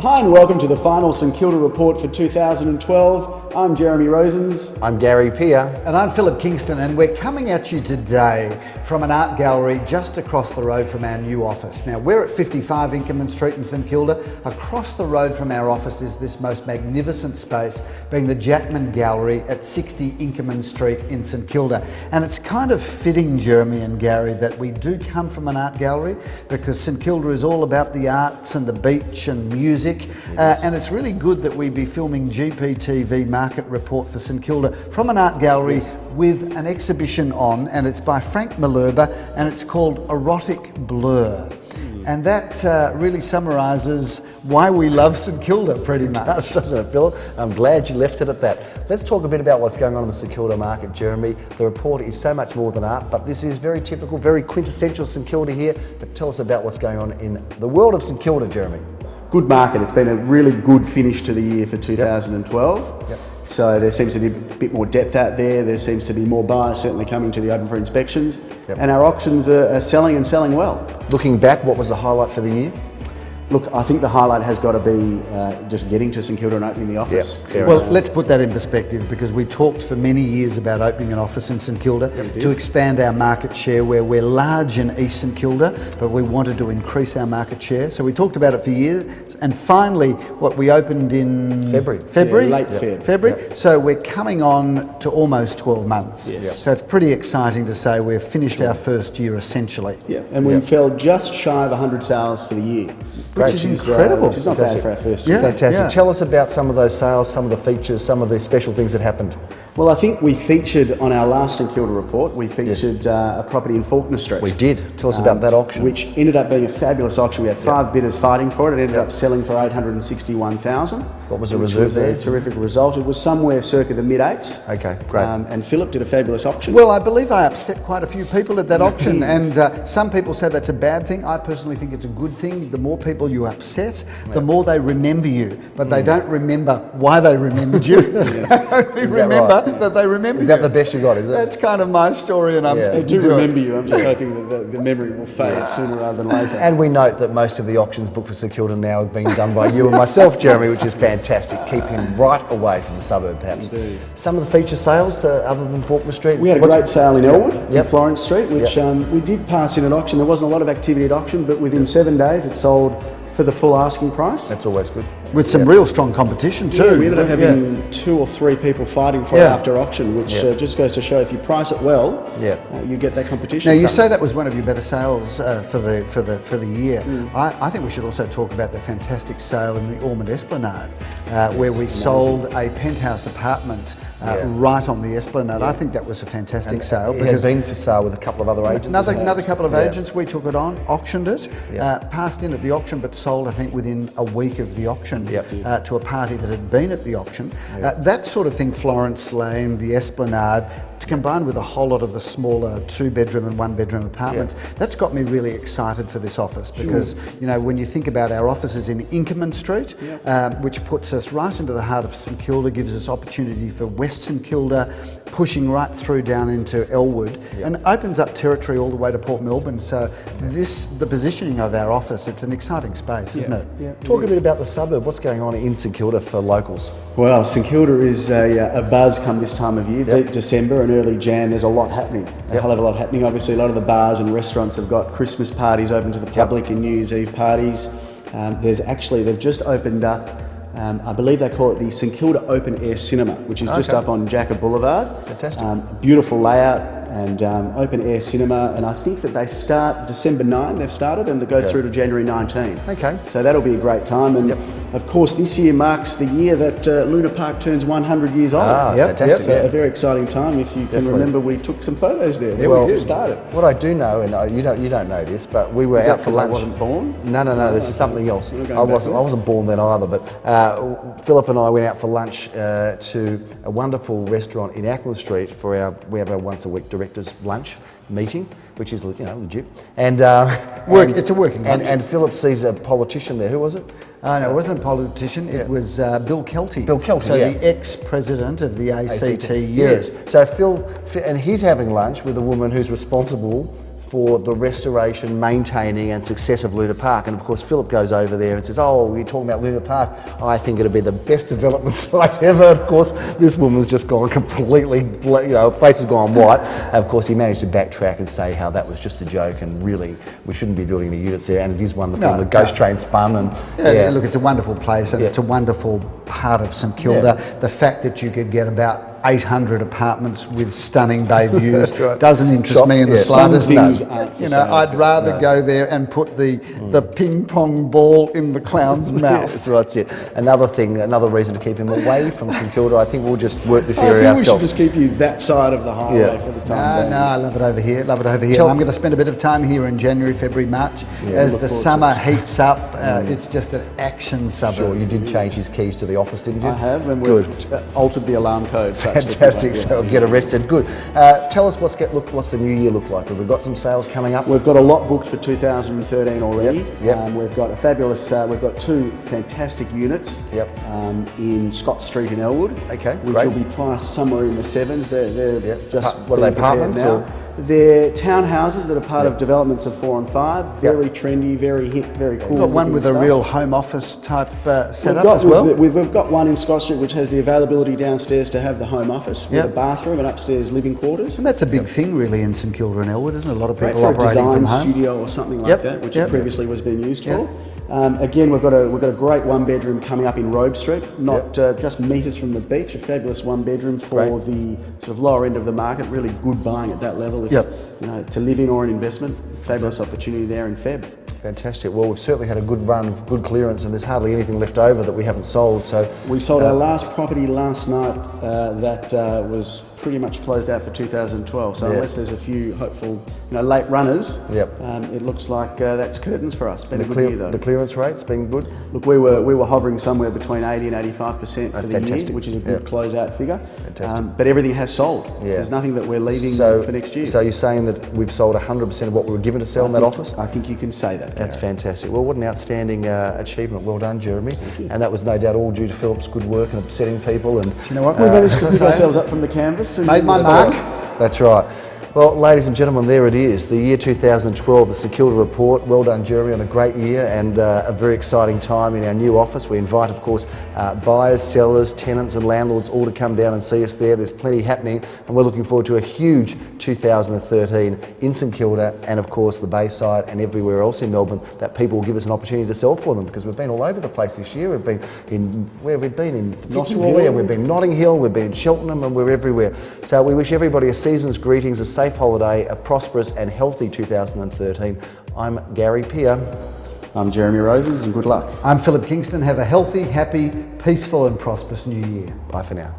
Hi and welcome to the final St Kilda report for 2012. I'm Jeremy Rosens. I'm Gary Peer. And I'm Philip Kingston, and we're coming at you today from an art gallery just across the road from our new office. Now, we're at 55 Inkerman Street in St Kilda. Across the road from our office is this most magnificent space, being the Jackman Gallery at 60 Inkerman Street in St Kilda. And it's kind of fitting, Jeremy and Gary, that we do come from an art gallery, because St Kilda is all about the arts and the beach and music. And it's really good that we be filming GPTV Market Report for St Kilda from an art gallery with an exhibition on, and it's by Frank Malerba, and it's called Erotic Blur. And that really summarises why we love St Kilda pretty much. Doesn't it, Philip? I'm glad you left it at that. Let's talk a bit about what's going on in the St Kilda market, Jeremy. The report is so much more than art, but this is very typical, very quintessential St Kilda here. But tell us about what's going on in the world of St Kilda, Jeremy. Good market. It's been a really good finish to the year for 2012. Yep. So there seems to be a bit more depth out there. There seems to be more buyers certainly coming to the open for inspections. Yep. And our auctions are selling and selling well. Looking back, what was the highlight for the year? Look, I think the highlight has got to be just getting to St Kilda and opening the office. Yep. Well, let's put that in perspective, because we talked for many years about opening an office in St Kilda to expand our market share, where we're large in East St Kilda, but we wanted to increase our market share. So we talked about it for years, and finally, what we opened in February. Yeah, late Feb. February. Yep. So we're coming on to almost 12 months. Yes. Yep. So it's pretty exciting to say we've finished our first year essentially. Yeah, and we fell just shy of 100 sales for the year. Which is incredible. Which is not bad for our first year. Yeah. Fantastic. Tell us about some of those sales, some of the features, some of the special things that happened. Well, I think we featured on our last St Kilda report, we featured a property in Faulkner Street. We did. Tell us about that auction. Which ended up being a fabulous auction. We had 5 bidders fighting for it. It ended up selling for $861,000. What was the reserve there? A terrific result. It was somewhere circa the mid-8s. Okay, great. And Philip did a fabulous auction. Well, I believe I upset quite a few people at that auction, and some people say that's a bad thing. I personally think it's a good thing. The more people you upset, the more they remember you, but they don't remember why they remembered you. They only remember that they remember you. Is that the best you got, is it? That's kind of my story, and I'm I sticking do to remember it. you. I'm just hoping that the memory will fade sooner rather than later. And we note that most of the auctions booked for St Kilda now have been done by you and myself, Jeremy, which is fantastic. Keep him right away from the suburb, perhaps. Indeed. Some of the feature sales, other than Faulkner Street? We had a great sale in Elwood, Yep. in Florence Street, which we did pass in at auction. There wasn't a lot of activity at auction, but within 7 days it sold for the full asking price. That's always good. With some real strong competition too. Yeah, we ended up having 2 or 3 people fighting for it after auction, which just goes to show if you price it well, you get that competition. Now, you say that was one of your better sales for the year. I think we should also talk about the fantastic sale in the Ormond Esplanade, where we sold a penthouse apartment right on the Esplanade. I think that was a fantastic sale. It has been for sale with a couple of other agents. Another couple of agents. We took it on, auctioned it, passed in at the auction, but sold, I think, within a week of the auction to a party that had been at the auction. That sort of thing, Florence Lane, the Esplanade, to combine with a whole lot of the smaller 2-bedroom and 1-bedroom apartments, that's got me really excited for this office, because you know, when you think about our offices in Inkerman Street, which puts us right into the heart of St Kilda, gives us opportunity for West St Kilda, pushing right through down into Elwood, and opens up territory all the way to Port Melbourne. So the positioning of our office, it's an exciting space, isn't it? Yeah. Talk a bit about the suburb. What's going on in St Kilda for locals? Well, St Kilda is a buzz come this time of year, deep December and early Jan. There's a lot happening, a hell of a lot happening. Obviously, a lot of the bars and restaurants have got Christmas parties open to the public and New Year's Eve parties. They've just opened up, I believe they call it the St Kilda Open Air Cinema, which is just up on Jacker Boulevard. Fantastic. Beautiful layout and open air cinema, and I think that they start December 9, they've started, and it goes through to January 19. Okay. So that'll be a great time, and of course this year marks the year that Luna Park turns 100 years old. Fantastic. So a very exciting time. If you can remember, we took some photos there. Well, we started. What I do know, and you don't know this, but we were out for lunch. I wasn't born? No, this is something else. I wasn't born then either, but Philip and I went out for lunch to a wonderful restaurant in Ackland Street we have our once a week directors lunch meeting, which is legit. And it's a working lunch. And Philip sees a politician there. Who was it? No, it wasn't a politician. It was Bill Kelty. Bill Kelty, so the ex-president of the ACT. Yes. So Phil, and he's having lunch with a woman who's responsible for the restoration, maintaining and success of Luna Park. And of course Philip goes over there and says, oh, you're talking about Luna Park, I think it'll be the best development site ever. Of course this woman's just gone completely, her face has gone white. Of course he managed to backtrack and say how that was just a joke and really we shouldn't be building the units there, and it is wonderful. The ghost train spun and look, it's a wonderful place and it's a wonderful part of St Kilda. The fact that you could get about 800 apartments with stunning bay views doesn't interest me in the slightest. I'd rather go there and put the ping pong ball in the clown's mouth. That's it. Another thing, another reason to keep him away from St Kilda. I think we'll just work this area ourselves. We should just keep you that side of the highway for the time being. No, I love it over here. Love it over here. I'm going to spend a bit of time here in January, February, March as the summer heats up. It's just an action suburb. Sure, you did change his keys to the office, didn't you? I have, and we've altered the alarm code. Fantastic, so I'll get arrested. Good. Tell us what's the new year look like? Have we got some sales coming up? We've got a lot booked for 2013 already. Yep. We've got a fabulous, we've got 2 fantastic units in Scott Street in Elwood. Okay, which will be priced somewhere in the 7s. They're just what are they, apartments now. They're townhouses that are part of developments of 4 and 5. Very trendy, very hip, very cool. We've got one with a real home office type setup as well. We've got one in Scott Street which has the availability downstairs to have the home office with a bathroom and upstairs living quarters. And that's a big thing really in St Kilda and Elwood, isn't it? A lot of people for operating a from design home. studio or something like that, which it previously was being used for. Again, we've got a great 1-bedroom coming up in Robe Street, not just metres from the beach. A fabulous 1-bedroom for the sort of lower end of the market. Really good buying at that level. If, to live in or an investment. Fabulous opportunity there in Feb. Fantastic. Well, we've certainly had a good run of good clearance, and there's hardly anything left over that we haven't sold. So we sold our last property last night that was pretty much closed out for 2012. So unless there's a few hopeful, late runners, it looks like that's curtains for us. Been a good year though. The clearance rate's been good. Look, we were hovering somewhere between 80 and 85% for the year, which is a good closeout figure. Fantastic. But everything has sold. There's nothing that we're leaving for next year. So you're saying that we've sold 100% of what we were given to sell in that office? I think you can say that. That's fantastic. Well, what an outstanding achievement. Well done, Jeremy. And that was no doubt all due to Philip's good work and upsetting people. And do you know what? We managed to pick ourselves up from the canvas and made my mark. That's right. Well, ladies and gentlemen, there it is, the year 2012, the St Kilda Report. Well done, Jeremy, on a great year and a very exciting time in our new office. We invite, of course, buyers, sellers, tenants and landlords all to come down and see us there. There's plenty happening and we're looking forward to a huge 2013 in St Kilda and, of course, the Bayside and everywhere else in Melbourne that people will give us an opportunity to sell for them, because we've been all over the place this year. We've been in, where have we been? In Fitzroy, and we've been in Notting Hill, we've been in Cheltenham, and we're everywhere. So we wish everybody a season's greetings, a safe holiday, a prosperous and healthy 2013. I'm Gary Peer. I'm Jeremy Roses, and good luck. I'm Philip Kingston. Have a healthy, happy, peaceful and prosperous new year. Bye for now.